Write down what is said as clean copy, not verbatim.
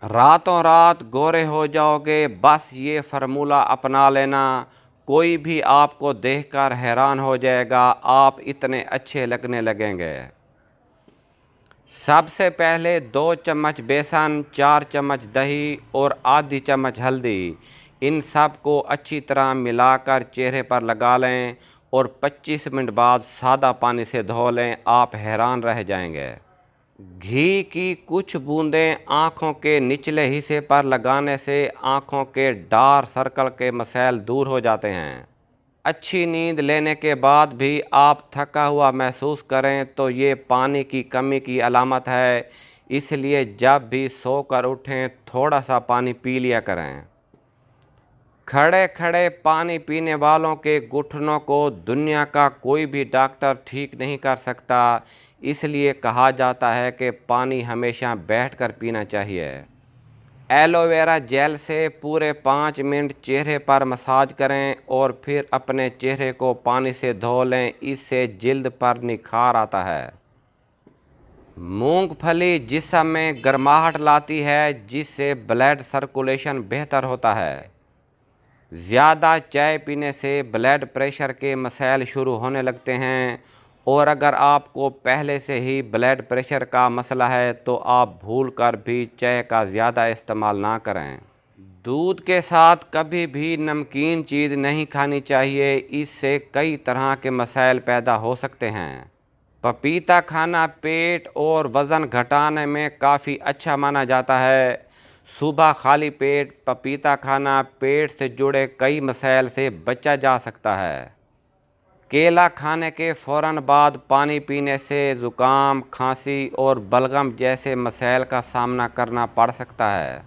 रातों रात गोरे हो जाओगे, बस ये फार्मूला अपना लेना। कोई भी आपको देखकर हैरान हो जाएगा, आप इतने अच्छे लगने लगेंगे। सबसे पहले 2 चम्मच बेसन, 4 चम्मच दही और आधी चम्मच हल्दी, इन सब को अच्छी तरह मिलाकर चेहरे पर लगा लें और 25 मिनट बाद सादा पानी से धो लें। आप हैरान रह जाएंगे। घी की कुछ बूंदें आँखों के निचले हिस्से पर लगाने से आँखों के डार्क सर्कल के मसाइल दूर हो जाते हैं। अच्छी नींद लेने के बाद भी आप थका हुआ महसूस करें तो ये पानी की कमी की अलामत है। इसलिए जब भी सोकर उठें थोड़ा सा पानी पी लिया करें। खड़े खड़े पानी पीने वालों के घुटनों को दुनिया का कोई भी डॉक्टर ठीक नहीं कर सकता। इसलिए कहा जाता है कि पानी हमेशा बैठकर पीना चाहिए। एलोवेरा जेल से पूरे 5 मिनट चेहरे पर मसाज करें और फिर अपने चेहरे को पानी से धो लें। इससे जिल्द पर निखार आता है। मूंगफली जिस्म में गर्माहट लाती है, जिससे ब्लड सर्कुलेशन बेहतर होता है। ज़्यादा चाय पीने से ब्लड प्रेशर के मसाइल शुरू होने लगते हैं और अगर आपको पहले से ही ब्लड प्रेशर का मसला है तो आप भूल कर भी चाय का ज़्यादा इस्तेमाल ना करें। दूध के साथ कभी भी नमकीन चीज़ नहीं खानी चाहिए, इससे कई तरह के मसाइल पैदा हो सकते हैं। पपीता खाना पेट और वज़न घटाने में काफ़ी अच्छा माना जाता है। सुबह खाली पेट पपीता खाना पेट से जुड़े कई मसाइल से बचा जा सकता है। केला खाने के फ़ौरन बाद पानी पीने से ज़ुकाम, खांसी और बलगम जैसे मसाइल का सामना करना पड़ सकता है।